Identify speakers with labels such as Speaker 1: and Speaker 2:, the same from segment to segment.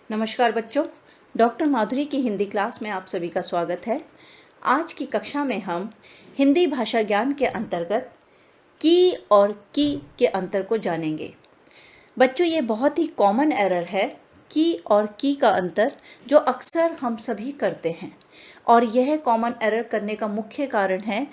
Speaker 1: नमस्कार बच्चों, डॉक्टर माधुरी की हिंदी क्लास में आप सभी का स्वागत है। आज की कक्षा में हम हिंदी भाषा ज्ञान के अंतर्गत की और की के अंतर को जानेंगे। बच्चों, ये बहुत ही कॉमन एरर है की और की का अंतर, जो अक्सर हम सभी करते हैं। और यह कॉमन एरर करने का मुख्य कारण है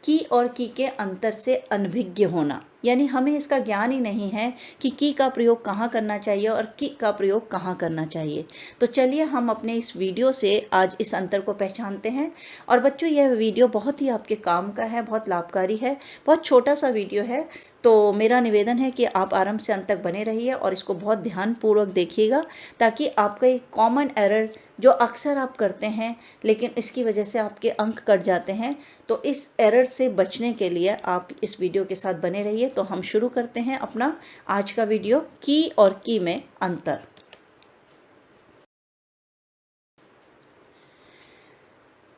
Speaker 1: की और की के अंतर से अनभिज्ञ होना, यानी हमें इसका ज्ञान ही नहीं है कि की का प्रयोग कहाँ करना चाहिए और की का प्रयोग कहाँ करना चाहिए। तो चलिए हम अपने इस वीडियो से आज इस अंतर को पहचानते हैं। और बच्चों, यह वीडियो बहुत ही आपके काम का है, बहुत लाभकारी है, बहुत छोटा सा वीडियो है। तो मेरा निवेदन है कि आप आराम से अंत तक बने रहिए और इसको बहुत ध्यानपूर्वक देखिएगा, ताकि आपका एक कॉमन एरर जो अक्सर आप करते हैं लेकिन इसकी वजह से आपके अंक कट जाते हैं, तो इस एरर से बचने के लिए आप इस वीडियो के साथ बने रहिए। तो हम शुरू करते हैं अपना आज का वीडियो, की और की में अंतर।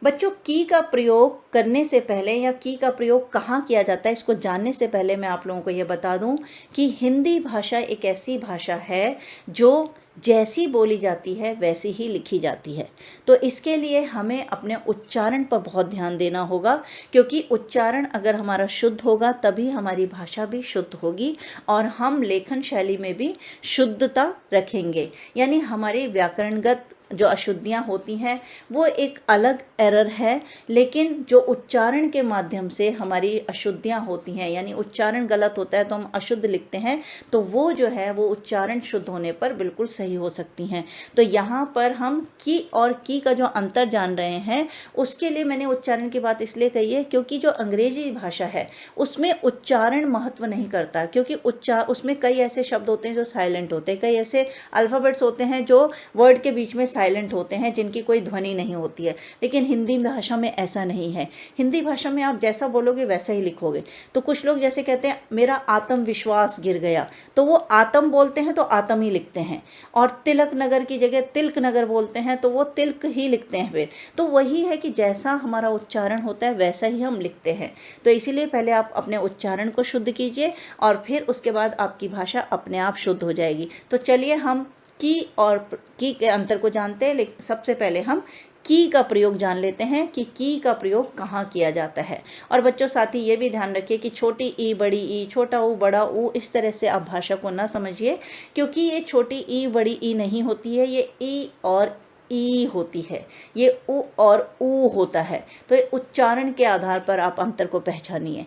Speaker 1: बच्चों, की का प्रयोग करने से पहले या की का प्रयोग कहाँ किया जाता है, इसको जानने से पहले मैं आप लोगों को ये बता दूं कि हिंदी भाषा एक ऐसी भाषा है जो जैसी बोली जाती है वैसी ही लिखी जाती है। तो इसके लिए हमें अपने उच्चारण पर बहुत ध्यान देना होगा, क्योंकि उच्चारण अगर हमारा शुद्ध होगा तभी हमारी भाषा भी शुद्ध होगी और हम लेखन शैली में भी शुद्धता रखेंगे। यानी हमारी व्याकरणगत जो अशुद्धियाँ होती हैं वो एक अलग एरर है, लेकिन जो उच्चारण के माध्यम से हमारी अशुद्धियाँ होती हैं, यानी उच्चारण गलत होता है तो हम अशुद्ध लिखते हैं, तो वो जो है वो उच्चारण शुद्ध होने पर बिल्कुल सही हो सकती हैं। तो यहाँ पर हम की और की का जो अंतर जान रहे हैं, उसके लिए मैंने उच्चारण की बात इसलिए कही है क्योंकि जो अंग्रेजी भाषा है उसमें उच्चारण महत्व नहीं करता, क्योंकि उसमें कई ऐसे शब्द होते हैं जो साइलेंट होते हैं, कई ऐसे अल्फ़ाबेट्स होते हैं जो वर्ड के बीच में साइलेंट होते हैं, जिनकी कोई ध्वनि नहीं होती है। लेकिन हिंदी भाषा में ऐसा नहीं है। हिंदी भाषा में आप जैसा बोलोगे वैसा ही लिखोगे। तो कुछ लोग जैसे कहते हैं मेरा आत्मविश्वास गिर गया, तो वो आत्म बोलते हैं तो आत्म ही लिखते हैं, और तिलक नगर की जगह तिलक नगर बोलते हैं तो वो तिलक ही लिखते हैं फिर। तो वही है कि जैसा हमारा उच्चारण होता है वैसा ही हम लिखते हैं। तो इसीलिए पहले आप अपने उच्चारण को शुद्ध कीजिए और फिर उसके बाद आपकी भाषा अपने आप शुद्ध हो जाएगी। तो चलिए हम की और की के अंतर को जानते हैं, लेकिन सबसे पहले हम की का प्रयोग जान लेते हैं कि की का प्रयोग कहाँ किया जाता है। और बच्चों, साथ ही ये भी ध्यान रखिए कि छोटी ई बड़ी ई, छोटा ऊ बड़ा ऊ, इस तरह से आप भाषा को ना समझिए, क्योंकि ये छोटी ई बड़ी ई नहीं होती है, ये ई और ई होती है, ये उ और ऊ होता है। तो ये उच्चारण के आधार पर आप अंतर को पहचानिए।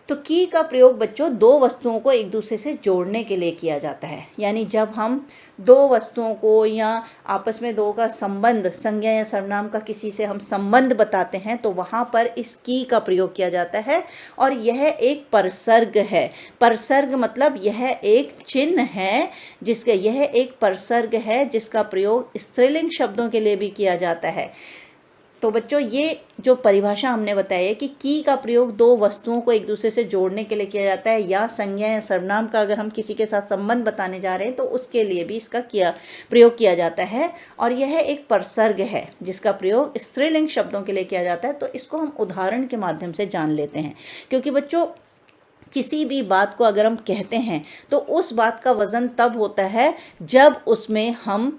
Speaker 1: तो की का प्रयोग बच्चों दो वस्तुओं को एक दूसरे से जोड़ने के लिए किया जाता है। यानी जब हम दो वस्तुओं को या आपस में दो का संबंध, संज्ञा या सर्वनाम का किसी से हम संबंध बताते हैं, तो वहाँ पर इस की का प्रयोग किया जाता है। और यह एक परसर्ग है। परसर्ग मतलब यह एक चिन्ह है, यह एक परसर्ग है जिसका प्रयोग स्त्रीलिंग शब्दों के लिए भी किया जाता है। तो बच्चों, ये जो परिभाषा हमने बताई है कि की का प्रयोग दो वस्तुओं को एक दूसरे से जोड़ने के लिए किया जाता है, या संज्ञा या सर्वनाम का अगर हम किसी के साथ संबंध बताने जा रहे हैं तो उसके लिए भी इसका प्रयोग किया जाता है। और यह एक परसर्ग है जिसका प्रयोग स्त्रीलिंग शब्दों के लिए किया जाता है। तो इसको हम उदाहरण के माध्यम से जान लेते हैं, क्योंकि बच्चों किसी भी बात को अगर हम कहते हैं तो उस बात का वजन तब होता है जब उसमें हम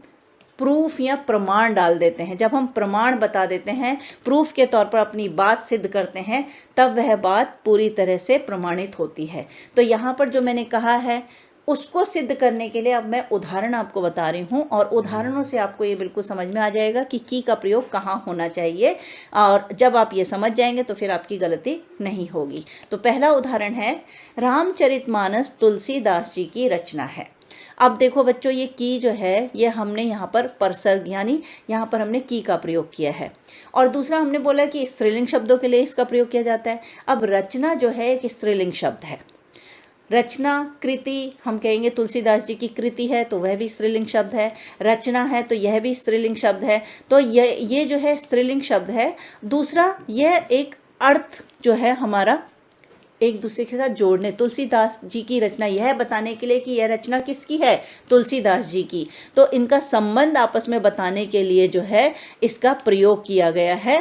Speaker 1: प्रूफ या प्रमाण डाल देते हैं। जब हम प्रमाण बता देते हैं, प्रूफ के तौर पर अपनी बात सिद्ध करते हैं, तब वह बात पूरी तरह से प्रमाणित होती है। तो यहाँ पर जो मैंने कहा है उसको सिद्ध करने के लिए अब मैं उदाहरण आपको बता रही हूँ, और उदाहरणों से आपको ये बिल्कुल समझ में आ जाएगा कि की का प्रयोग कहाँ होना चाहिए। और जब आप ये समझ जाएंगे तो फिर आपकी गलती नहीं होगी। तो पहला उदाहरण है, रामचरितमानस तुलसीदास जी की रचना है। अब देखो बच्चों, ये की जो है ये हमने यहाँ पर परसर्ग, यानी यहाँ पर हमने की का प्रयोग किया है। और दूसरा हमने बोला कि स्त्रीलिंग शब्दों के लिए इसका प्रयोग किया जाता है। अब रचना जो है एक स्त्रीलिंग शब्द है। रचना, कृति, हम कहेंगे तुलसीदास जी की कृति है तो वह भी स्त्रीलिंग शब्द है। रचना है तो यह भी स्त्रीलिंग शब्द है। तो ये जो है स्त्रीलिंग शब्द है। दूसरा, यह एक अर्थ जो है हमारा एक दूसरे के साथ जोड़ने, तुलसीदास जी की रचना, यह बताने के लिए कि यह रचना किसकी है, तुलसीदास जी की। तो इनका संबंध आपस में बताने के लिए जो है इसका प्रयोग किया गया है,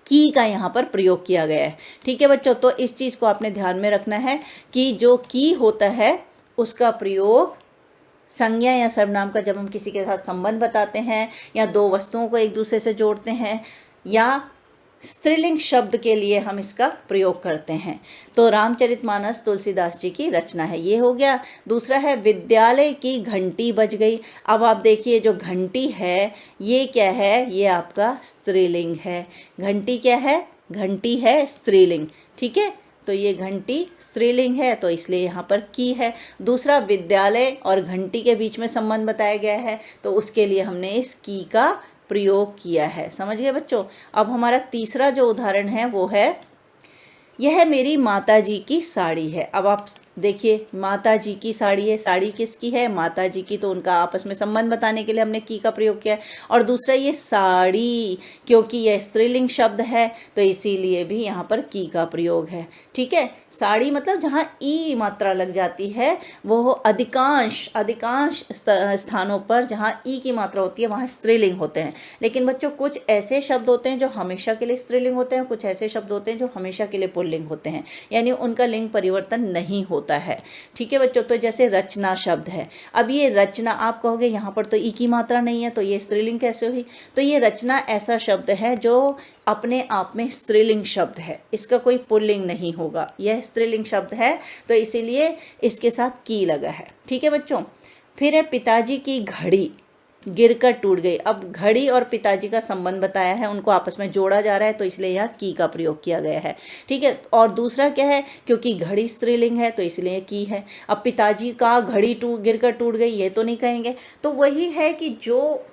Speaker 1: की का यहाँ पर प्रयोग किया गया है। ठीक है बच्चों, तो इस चीज़ को आपने ध्यान में रखना है कि जो की होता है उसका प्रयोग संज्ञा या सर्वनाम का जब हम किसी के साथ संबंध बताते हैं या दो वस्तुओं को एक दूसरे से जोड़ते हैं या स्त्रीलिंग शब्द के लिए हम इसका प्रयोग करते हैं। तो रामचरितमानस तुलसीदास जी की रचना है, ये हो गया। दूसरा है विद्यालय की घंटी बज गई। अब आप देखिए जो घंटी है ये क्या है, ये आपका स्त्रीलिंग है। घंटी क्या है, घंटी है स्त्रीलिंग, ठीक है। तो ये घंटी स्त्रीलिंग है तो इसलिए यहाँ पर की है। दूसरा विद्यालय और घंटी के बीच में संबंध बताया गया है तो उसके लिए हमने इस की का प्रयोग किया है। समझ गए बच्चों। अब हमारा तीसरा जो उदाहरण है वो है यह मेरी माता जी की साड़ी है। अब आप देखिए माता जी की साड़ी है, साड़ी किसकी है, माता जी की, तो उनका आपस में संबंध बताने के लिए हमने की का प्रयोग किया है। और दूसरा ये साड़ी, क्योंकि यह स्त्रीलिंग शब्द है तो इसीलिए भी यहाँ पर की का प्रयोग है, ठीक है। साड़ी मतलब जहाँ ई मात्रा लग जाती है वो अधिकांश स्थानों पर जहाँ ई की मात्रा होती है वहाँ स्त्रीलिंग होते हैं। लेकिन बच्चों कुछ ऐसे शब्द होते हैं जो हमेशा के लिए स्त्रीलिंग होते हैं, कुछ ऐसे शब्द होते हैं जो हमेशा के लिए पुल्लिंग होते हैं, यानी उनका लिंग परिवर्तन नहीं होता है, ठीक है बच्चों। तो जैसे रचना शब्द है, अब ये रचना, आप कहोगे यहाँ पर तो ई की मात्रा नहीं है तो ये स्त्रीलिंग कैसे हुई, तो ये रचना ऐसा शब्द है जो अपने आप में स्त्रीलिंग शब्द है, इसका कोई पुल्लिंग नहीं होगा, यह स्त्रीलिंग शब्द है तो इसीलिए इसके साथ की लगा है, ठीक है बच्चों। फिर है पिताजी की घड़ी गिरकर टूट गई। अब घड़ी और पिताजी का संबंध बताया है, उनको आपस में जोड़ा जा रहा है तो इसलिए यहाँ की का प्रयोग किया गया है, ठीक है। और दूसरा क्या है, क्योंकि घड़ी स्त्रीलिंग है तो इसलिए की है। अब पिताजी का घड़ी गिरकर टूट गई ये तो नहीं कहेंगे, तो वही है कि जो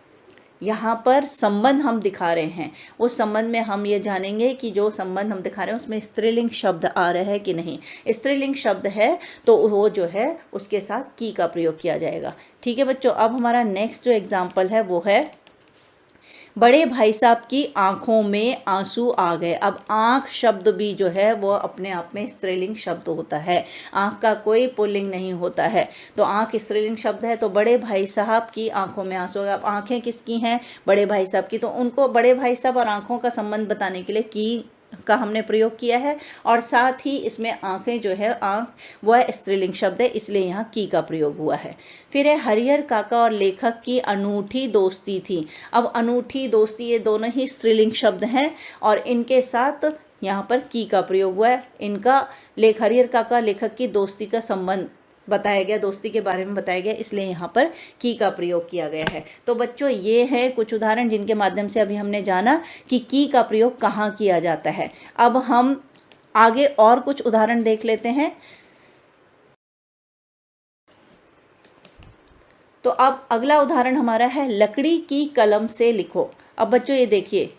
Speaker 1: यहाँ पर संबंध हम दिखा रहे हैं उस संबंध में हम ये जानेंगे कि जो संबंध हम दिखा रहे हैं उसमें स्त्रीलिंग शब्द आ रहा है कि नहीं। स्त्रीलिंग शब्द है तो वो जो है उसके साथ की का प्रयोग किया जाएगा, ठीक है बच्चों। अब हमारा नेक्स्ट जो एग्जाम्पल है वो है बड़े भाई साहब की आंखों में आंसू आ गए। अब आंख शब्द भी जो है वो अपने आप में स्त्रीलिंग शब्द होता है, आंख का कोई पुल्लिंग नहीं होता है, तो आंख स्त्रीलिंग शब्द है। तो बड़े भाई साहब की आंखों में आंसू आ गए। अब आंखें किसकी हैं, बड़े भाई साहब की, तो उनको बड़े भाई साहब और आंखों का संबंध बताने के लिए की का हमने प्रयोग किया है। और साथ ही इसमें आंखें जो है, आंख वह स्त्रीलिंग शब्द है इसलिए यहाँ की का प्रयोग हुआ है। फिर है हरिहर काका और लेखक की अनूठी दोस्ती थी। अब अनूठी दोस्ती ये दोनों ही स्त्रीलिंग शब्द हैं और इनके साथ यहाँ पर की का प्रयोग हुआ है। इनका हरिहर काका लेखक की दोस्ती का संबंध बताया गया, दोस्ती के बारे में बताया गया, इसलिए यहाँ पर की का प्रयोग किया गया है। तो बच्चों ये है कुछ उदाहरण जिनके माध्यम से अभी हमने जाना कि की का प्रयोग कहाँ किया जाता है। अब हम आगे और कुछ उदाहरण देख लेते हैं। तो अब अगला उदाहरण हमारा है लकड़ी की कलम से लिखो। अब बच्चों ये देखिए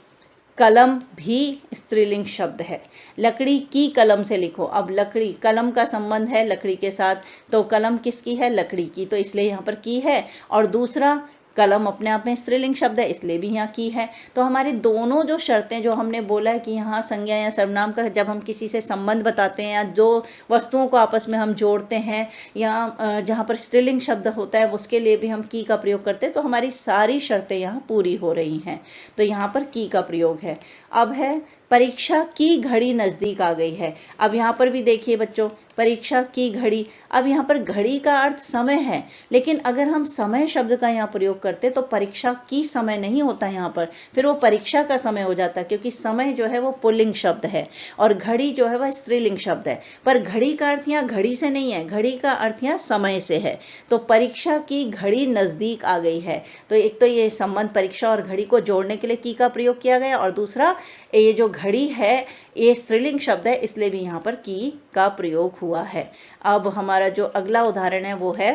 Speaker 1: कलम भी स्त्रीलिंग शब्द है, लकड़ी की कलम से लिखो। अब लकड़ी, कलम का संबंध है लकड़ी के साथ, तो कलम किसकी है, लकड़ी की, तो इसलिए यहाँ पर की है। और दूसरा कलम अपने आप में स्त्रीलिंग शब्द है इसलिए भी यहाँ की है। तो हमारी दोनों जो शर्तें जो हमने बोला है कि यहाँ संज्ञा या सर्वनाम का जब हम किसी से संबंध बताते हैं या जो वस्तुओं को आपस में हम जोड़ते हैं या जहाँ पर स्त्रीलिंग शब्द होता है उसके लिए भी हम की का प्रयोग करते हैं, तो हमारी सारी शर्तें यहाँ पूरी हो रही हैं, तो यहाँ पर की का प्रयोग है। अब है परीक्षा की घड़ी नज़दीक आ गई है। अब यहाँ पर भी देखिए बच्चों परीक्षा की घड़ी, अब यहाँ पर घड़ी का अर्थ समय है, लेकिन अगर हम समय शब्द का यहाँ प्रयोग करते तो परीक्षा की समय नहीं होता यहाँ पर, फिर वो परीक्षा का समय हो जाता, क्योंकि समय जो है वो पुल्लिंग शब्द है और घड़ी जो है वह स्त्रीलिंग शब्द है। पर घड़ी का अर्थ यहाँ घड़ी से नहीं है, घड़ी का अर्थ यहाँ समय से है। तो परीक्षा की घड़ी नज़दीक आ गई है, तो एक तो ये संबंध परीक्षा और घड़ी को जोड़ने के लिए की का प्रयोग किया गया, और दूसरा ये जो घड़ी है ये स्त्रीलिंग शब्द है इसलिए भी यहाँ पर की का प्रयोग हुआ है। अब हमारा जो अगला उदाहरण है वो है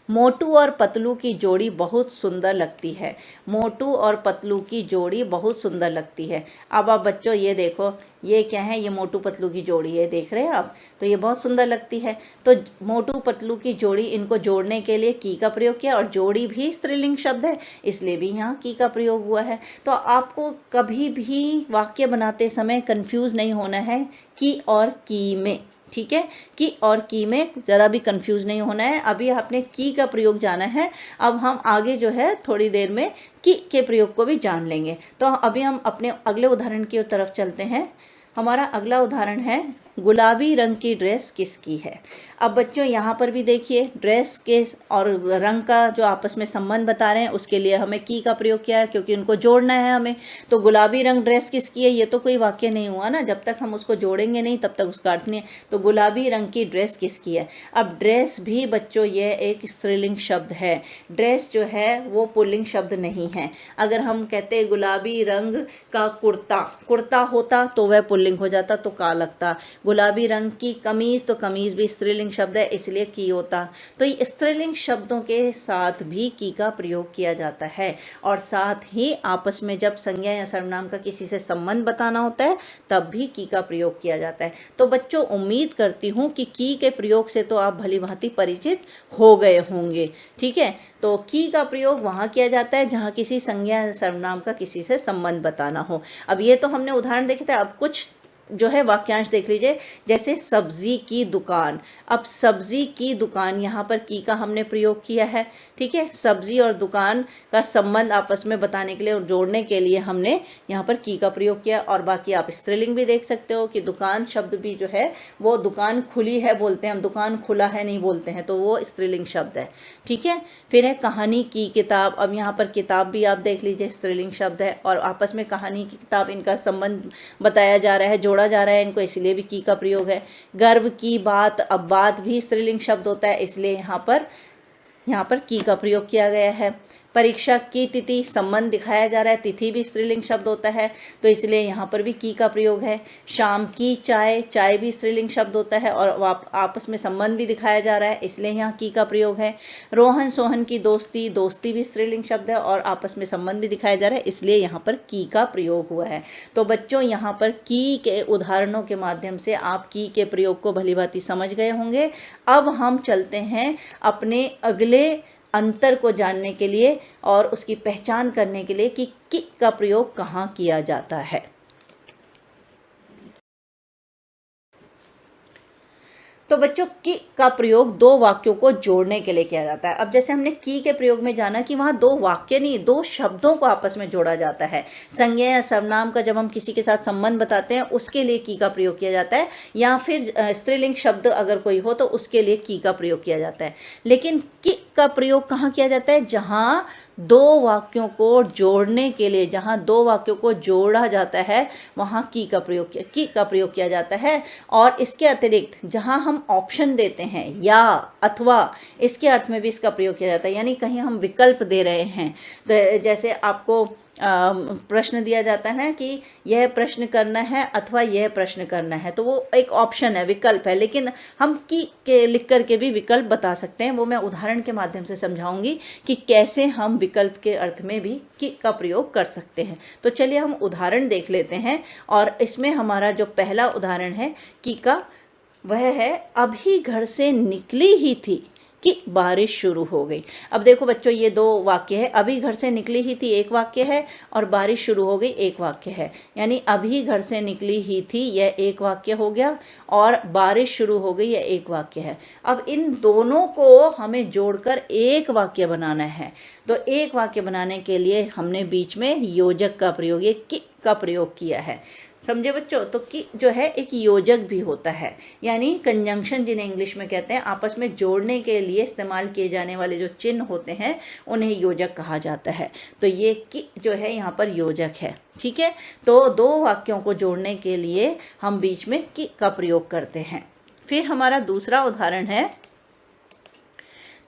Speaker 1: मोटू और पतलू की जोड़ी बहुत सुंदर लगती है। मोटू और पतलू की जोड़ी बहुत सुंदर लगती है। अब आप बच्चों ये देखो ये क्या है, ये मोटू पतलू की जोड़ी है, देख रहे हैं आप, तो ये बहुत सुंदर लगती है। तो मोटू पतलू की जोड़ी, इनको जोड़ने के लिए की का प्रयोग किया, और जोड़ी भी स्त्रीलिंग शब्द है इसलिए भी यहाँ की का प्रयोग हुआ है। तो आपको कभी भी वाक्य बनाते समय कंफ्यूज नहीं होना है की और की में, ठीक है, की और की में ज़रा भी कंफ्यूज नहीं होना है। अभी आपने की का प्रयोग जाना है, अब हम आगे जो है थोड़ी देर में की के प्रयोग को भी जान लेंगे। तो अभी हम अपने अगले उदाहरण की तरफ चलते हैं। हमारा अगला उदाहरण है गुलाबी रंग की ड्रेस किसकी है। अब बच्चों यहाँ पर भी देखिए, ड्रेस के और रंग का जो आपस में संबंध बता रहे हैं उसके लिए हमें की का प्रयोग किया है, क्योंकि उनको जोड़ना है हमें। तो गुलाबी रंग ड्रेस किसकी है, ये तो कोई वाक्य नहीं हुआ ना, जब तक हम उसको जोड़ेंगे नहीं तब तक उसका अर्थ नहीं है। तो गुलाबी रंग की ड्रेस किसकी है। अब ड्रेस भी बच्चों ये एक स्त्रीलिंग शब्द है, ड्रेस जो है वो पुल्लिंग शब्द नहीं है। अगर हम कहते गुलाबी रंग का कुर्ता होता तो वह पुल्लिंग हो जाता, तो का लगता। गुलाबी रंग की कमीज, तो कमीज भी स्त्रीलिंग शब्द है, इसलिए की होता। तो ये स्त्रीलिंग शब्दों के साथ भी की का प्रयोग किया जाता है। और साथ ही आपस में जब संज्ञा या सर्वनाम का किसी से संबंध बताना होता है तब भी की का प्रयोग किया जाता है। तो बच्चों उम्मीद करती हूँ कि की के प्रयोग से तो आप भली भांति परिचित हो गए होंगे। ठीक है, तो की का प्रयोग वहाँ किया जाता है जहाँ किसी संज्ञा या सर्वनाम का किसी से संबंध बताना हो। अब ये तो हमने उदाहरण देखे थे, अब कुछ जो है वाक्यांश देख लीजिए। जैसे सब्जी की दुकान, अब सब्जी की दुकान यहाँ पर की का हमने प्रयोग किया है। ठीक है, सब्जी और दुकान का संबंध आपस में बताने के लिए और जोड़ने के लिए हमने यहाँ पर की का प्रयोग किया। और बाकी आप स्त्रीलिंग भी देख सकते हो कि दुकान शब्द भी जो है वो दुकान खुली है बोलते हैं हम, दुकान खुला है नहीं बोलते हैं, तो वो स्त्रीलिंग शब्द है। ठीक है, फिर है कहानी की किताब। अब यहाँ पर किताब भी आप देख लीजिए स्त्रीलिंग शब्द है, और आपस में कहानी की किताब, इनका संबंध बताया जा रहा है, जोड़ा जा रहा है इनको, इसलिए भी की का प्रयोग है। गर्व की बात, अब बात भी स्त्रीलिंग शब्द होता है, इसलिए यहाँ पर की का प्रयोग किया गया है। परीक्षा की तिथि, संबंध दिखाया जा रहा है, तिथि भी स्त्रीलिंग शब्द होता है, तो इसलिए यहाँ पर भी की का प्रयोग है। शाम की चाय, चाय भी स्त्रीलिंग शब्द होता है और आपस में संबंध भी दिखाया जा रहा है, इसलिए यहाँ की का प्रयोग है। रोहन सोहन की दोस्ती, दोस्ती भी स्त्रीलिंग शब्द है और आपस में संबंध भी दिखाया जा रहा है, इसलिए यहाँ पर की का प्रयोग हुआ है। तो बच्चों यहाँ पर की के उदाहरणों के माध्यम से आप की के प्रयोग को भलीभांति समझ गए होंगे। अब हम चलते हैं अपने अगले अंतर को जानने के लिए और उसकी पहचान करने के लिए कि की का प्रयोग कहाँ किया जाता है। तो बच्चों की का प्रयोग दो वाक्यों को जोड़ने के लिए किया जाता है। अब जैसे हमने की के प्रयोग में जाना कि वहाँ दो वाक्य नहीं, दो शब्दों को आपस में जोड़ा जाता है। संज्ञा या सर्वनाम का जब हम किसी के साथ संबंध बताते हैं उसके लिए की का प्रयोग किया जाता है, या फिर स्त्रीलिंग शब्द अगर कोई हो तो उसके लिए की का प्रयोग किया जाता है। लेकिन की का प्रयोग कहाँ किया जाता है, जहाँ दो वाक्यों को जोड़ने के लिए, जहाँ दो वाक्यों को जोड़ा जाता है वहाँ की का प्रयोग किया जाता है। और इसके अतिरिक्त जहाँ हम ऑप्शन देते हैं या अथवा, इसके अर्थ में भी इसका प्रयोग किया जाता है। यानी कहीं हम विकल्प दे रहे हैं, तो जैसे आपको प्रश्न दिया जाता है ना कि यह प्रश्न करना है अथवा यह प्रश्न करना है, तो वो एक ऑप्शन है, विकल्प है, लेकिन हम की के लिख करके भी विकल्प बता सकते हैं। वो मैं उदाहरण के माध्यम से समझाऊंगी कि कैसे हम विकल्प के अर्थ में भी की का प्रयोग कर सकते हैं। तो चलिए हम उदाहरण देख लेते हैं, और इसमें हमारा जो पहला उदाहरण है की का, वह है अभी घर से निकली ही थी कि बारिश शुरू हो गई। अब देखो बच्चों, ये दो वाक्य है, अभी घर से निकली ही थी एक वाक्य है और बारिश शुरू हो गई एक वाक्य है। यानी अभी घर से निकली ही थी यह एक वाक्य हो गया और बारिश शुरू हो गई यह एक वाक्य है। अब इन दोनों को हमें जोड़कर एक वाक्य बनाना है। तो एक वाक्य बनाने के लिए हमने बीच में योजक का प्रयोग, ये कि का प्रयोग किया है। समझे बच्चों, तो कि जो है एक योजक भी होता है, यानी कंजंक्शन जिन्हें इंग्लिश में कहते हैं, आपस में जोड़ने के लिए इस्तेमाल किए जाने वाले जो चिन्ह होते हैं उन्हें योजक कहा जाता है। तो ये कि जो है यहाँ पर योजक है। ठीक है, तो दो वाक्यों को जोड़ने के लिए हम बीच में कि का प्रयोग करते हैं। फिर हमारा दूसरा उदाहरण है,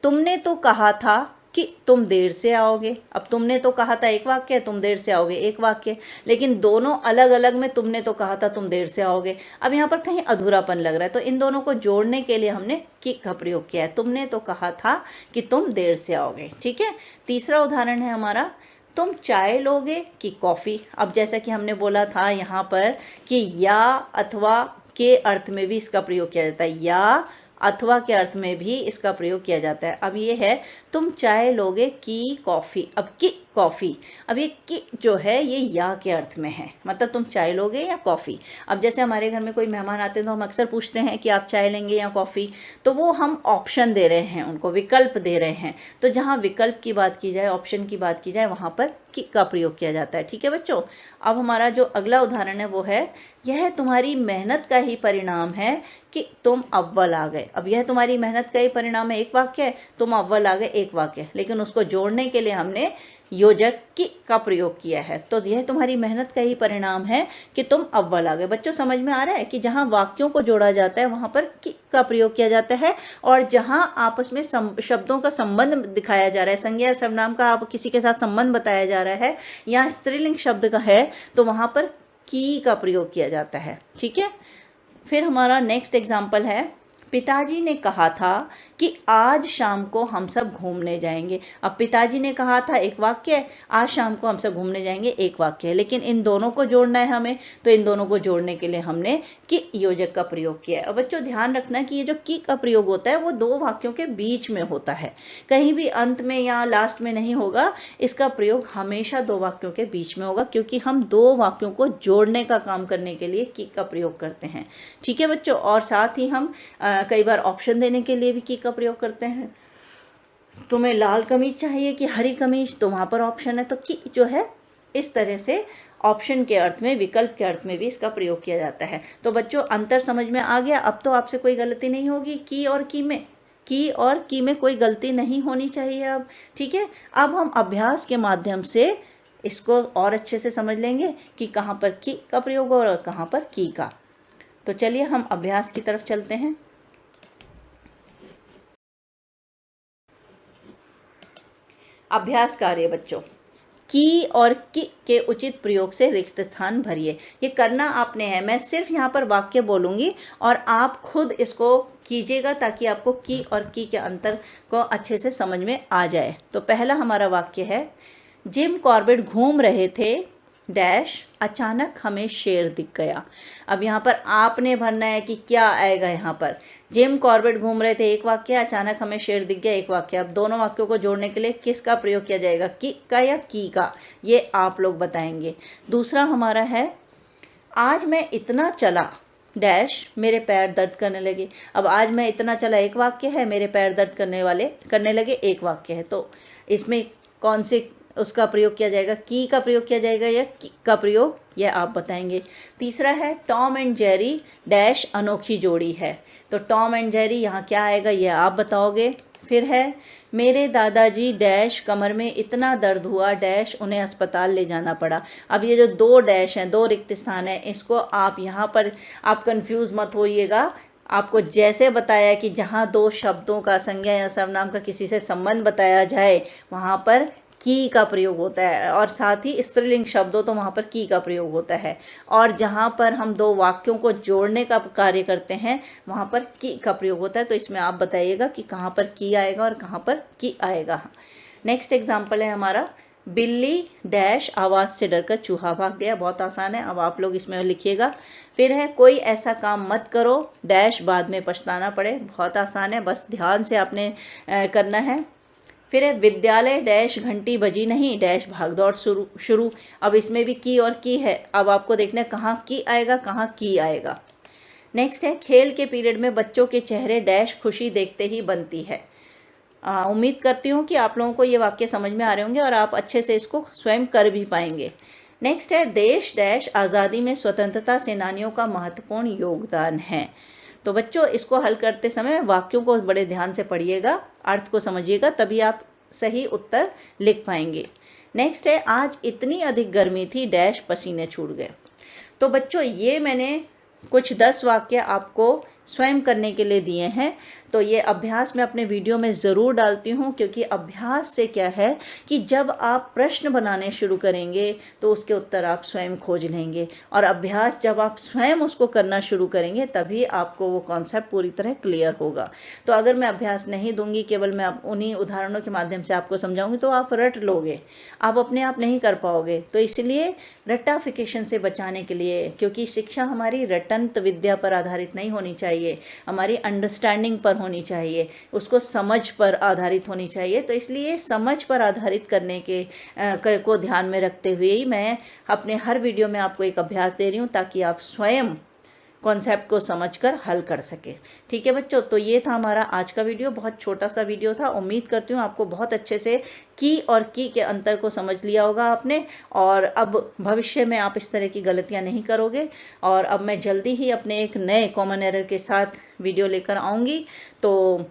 Speaker 1: तुमने तो कहा था कि तुम देर से आओगे। अब तुमने तो कहा था एक वाक्य, तुम देर से आओगे एक वाक्य, लेकिन दोनों अलग अलग में तुमने तो कहा था तुम देर से आओगे। अब यहाँ पर कहीं अधूरापन लग रहा है, तो इन दोनों को जोड़ने के लिए हमने कि का प्रयोग किया है। तुमने तो कहा था कि तुम देर से आओगे। ठीक है, तीसरा उदाहरण है हमारा, तुम चाय लोगे कि कॉफ़ी। अब जैसा कि हमने बोला था यहाँ पर कि या अथवा के अर्थ में भी इसका प्रयोग किया जाता है, या अथवा के अर्थ में भी इसका प्रयोग किया जाता है। अब ये है, तुम चाय लोगे कि कॉफ़ी। अब कि कॉफ़ी। अब ये कि जो है ये या के अर्थ में है, मतलब तुम चाय लोगे या कॉफ़ी। अब जैसे हमारे घर में कोई मेहमान आते हैं तो हम अक्सर पूछते हैं कि आप चाय लेंगे या कॉफ़ी, तो वो हम ऑप्शन दे रहे हैं, उनको विकल्प दे रहे हैं। तो जहाँ विकल्प की बात की जाए, ऑप्शन की बात की जाए, वहाँ पर कि का प्रयोग किया जाता है। ठीक है बच्चों। अब हमारा जो अगला उदाहरण है वो है, यह तुम्हारी मेहनत का ही परिणाम है कि तुम अव्वल आ गए। अब यह तुम्हारी मेहनत का ही परिणाम है, एक वाक्य है, तुम अव्वल आ गए एक वाक्य, लेकिन उसको जोड़ने के लिए हमने योजक की का प्रयोग किया है। तो यह तुम्हारी मेहनत का ही परिणाम है कि तुम अव्वल आ गए। बच्चों समझ में आ रहा है कि जहाँ वाक्यों को जोड़ा जाता है वहाँ पर कि का प्रयोग किया जाता है, और जहाँ आपस में शब्दों का संबंध दिखाया जा रहा है, संज्ञा या सर्वनाम का आप किसी के साथ संबंध बताया जा रहा है, या स्त्रीलिंग शब्द का है, तो वहाँ पर की का प्रयोग किया जाता है। ठीक है। फिर हमारा नेक्स्ट एग्जाम्पल है, पिताजी ने कहा था कि आज शाम को हम सब घूमने जाएंगे। अब पिताजी ने कहा था एक वाक्य है, आज शाम को हम सब घूमने जाएंगे एक वाक्य है, लेकिन इन दोनों को जोड़ना है हमें, तो इन दोनों को जोड़ने के लिए हमने कि योजक का प्रयोग किया है। और बच्चों ध्यान रखना कि ये जो की का प्रयोग होता है वो दो वाक्यों के बीच में होता है, कहीं भी अंत में या लास्ट में नहीं होगा। इसका प्रयोग हमेशा दो वाक्यों के बीच में होगा, क्योंकि हम दो वाक्यों को जोड़ने का काम करने के लिए की का प्रयोग करते हैं। ठीक है बच्चों। और साथ ही हम कई बार ऑप्शन देने के लिए भी की का प्रयोग करते हैं। तुम्हें लाल कमीज चाहिए कि हरी कमीज, तो वहाँ पर ऑप्शन है, तो की जो है इस तरह से ऑप्शन के अर्थ में, विकल्प के अर्थ में भी इसका प्रयोग किया जाता है। तो बच्चों अंतर समझ में आ गया। अब तो आपसे कोई गलती नहीं होगी, की और की में कोई गलती नहीं होनी चाहिए अब। ठीक है। अब हम अभ्यास के माध्यम से इसको और अच्छे से समझ लेंगे कि कहाँ पर की का प्रयोग और कहाँ पर की का। तो चलिए हम अभ्यास की तरफ चलते हैं। अभ्यास कार्य बच्चों, की और की के उचित प्रयोग से रिक्त स्थान भरिए। ये करना आपने है, मैं सिर्फ यहाँ पर वाक्य बोलूँगी और आप खुद इसको कीजिएगा ताकि आपको की और की के अंतर को अच्छे से समझ में आ जाए। तो पहला हमारा वाक्य है, जिम कॉर्बेट घूम रहे थे डैश, अचानक हमें शेर दिख गया। अब यहाँ पर आपने भरना है कि क्या आएगा यहाँ पर। जिम कॉर्बेट घूम रहे थे एक वाक्य, अचानक हमें शेर दिख गया एक वाक्य। अब दोनों वाक्यों को जोड़ने के लिए किसका प्रयोग किया जाएगा, की का या की का, ये आप लोग बताएंगे। दूसरा हमारा है, आज मैं इतना चला डैश, मेरे पैर दर्द करने लगे। अब आज मैं इतना चला एक वाक्य है, मेरे पैर दर्द करने लगे एक वाक्य है। तो इसमें कौन से उसका प्रयोग किया जाएगा, की का प्रयोग किया जाएगा या की का प्रयोग, यह आप बताएंगे। तीसरा है, टॉम एंड जेरी डैश अनोखी जोड़ी है। तो टॉम एंड जेरी यहाँ क्या आएगा यह आप बताओगे। फिर है, मेरे दादाजी डैश कमर में इतना दर्द हुआ डैश उन्हें अस्पताल ले जाना पड़ा। अब ये जो दो डैश हैं, दो रिक्त स्थान है, इसको आप यहाँ पर आप कंफ्यूज मत होइएगा। आपको जैसे बताया कि जहाँ दो शब्दों का, संज्ञा या सर्वनाम का किसी से संबंध बताया जाए वहाँ पर की का प्रयोग होता है, और साथ ही स्त्रीलिंग शब्दों तो वहाँ पर की का प्रयोग होता है। और जहाँ पर हम दो वाक्यों को जोड़ने का कार्य करते हैं वहाँ पर की का प्रयोग होता है। तो इसमें आप बताइएगा कि कहाँ पर की आएगा और कहाँ पर की आएगा। नेक्स्ट एग्जाम्पल है हमारा, बिल्ली डैश आवाज़ से डरकर चूहा भाग गया। बहुत आसान है, अब आप लोग इसमें लिखिएगा। फिर है, कोई ऐसा काम मत करो डैश बाद में पछताना पड़े। बहुत आसान है, बस ध्यान से आपने करना है। फिर है, विद्यालय डैश घंटी बजी नहीं डैश भागदौड़ शुरू। अब इसमें भी की और की है, अब आपको देखना है कहाँ की आएगा कहाँ की आएगा। नेक्स्ट है, खेल के पीरियड में बच्चों के चेहरे डैश खुशी देखते ही बनती है। उम्मीद करती हूँ कि आप लोगों को ये वाक्य समझ में आ रहे होंगे और आप अच्छे से इसको स्वयं कर भी पाएंगे। नेक्स्ट है, देश डैश आज़ादी में स्वतंत्रता सेनानियों का महत्वपूर्ण योगदान है। तो बच्चों इसको हल करते समय वाक्यों को बड़े ध्यान से पढ़िएगा, अर्थ को समझिएगा, तभी आप सही उत्तर लिख पाएंगे। नेक्स्ट है, आज इतनी अधिक गर्मी थी डैश पसीने छूट गए। तो बच्चों ये मैंने कुछ 10 वाक्य आपको स्वयं करने के लिए दिए हैं। तो ये अभ्यास मैं अपने वीडियो में ज़रूर डालती हूँ, क्योंकि अभ्यास से क्या है कि जब आप प्रश्न बनाने शुरू करेंगे तो उसके उत्तर आप स्वयं खोज लेंगे, और अभ्यास जब आप स्वयं उसको करना शुरू करेंगे तभी आपको वो कॉन्सेप्ट पूरी तरह क्लियर होगा। तो अगर मैं अभ्यास नहीं दूंगी, केवल मैं उन्हीं उदाहरणों के माध्यम से आपको समझाऊंगी, तो आप रट लोगे, आप अपने आप नहीं कर पाओगे। तो इसलिए रट्टाफिकेशन से बचाने के लिए, क्योंकि शिक्षा हमारी रटंत विद्या पर आधारित नहीं होनी चाहिए, हमारी अंडरस्टैंडिंग पर होनी चाहिए, उसको समझ पर आधारित होनी चाहिए। तो इसलिए समझ पर आधारित करने को ध्यान में रखते हुए ही मैं अपने हर वीडियो में आपको एक अभ्यास दे रही हूँ, ताकि आप स्वयं कॉन्सेप्ट को समझकर हल कर सके। ठीक है बच्चों, तो ये था हमारा आज का वीडियो, बहुत छोटा सा वीडियो था। उम्मीद करती हूँ आपको बहुत अच्छे से की और की के अंतर को समझ लिया होगा आपने, और अब भविष्य में आप इस तरह की गलतियाँ नहीं करोगे। और अब मैं जल्दी ही अपने एक नए कॉमन एरर के साथ वीडियो लेकर आऊँगी। तो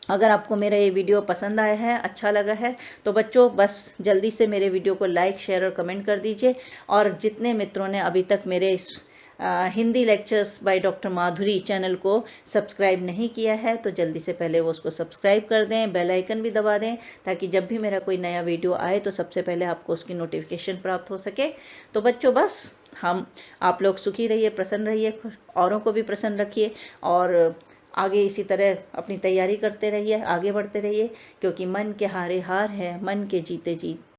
Speaker 1: अगर आपको मेरा ये वीडियो पसंद आया है, अच्छा लगा है, तो बच्चों बस जल्दी से मेरे वीडियो को लाइक, शेयर और कमेंट कर दीजिए। और जितने मित्रों ने अभी तक मेरे इस Hindi lectures by doctor Madhuri channel को सब्सक्राइब नहीं किया है, तो जल्दी से पहले वो उसको सब्सक्राइब कर दें, बेल आइकन भी दबा दें, ताकि जब भी मेरा कोई नया वीडियो आए तो सबसे पहले आपको उसकी नोटिफिकेशन प्राप्त हो सके। तो बच्चों बस आप लोग सुखी रहिए, प्रसन्न रहिए, औरों को भी प्रसन्न रखिए, और आगे इसी तरह अपनी तैयारी करते रहिए, आगे बढ़ते रहिए, क्योंकि मन के हारे हार है, मन के जीते जीत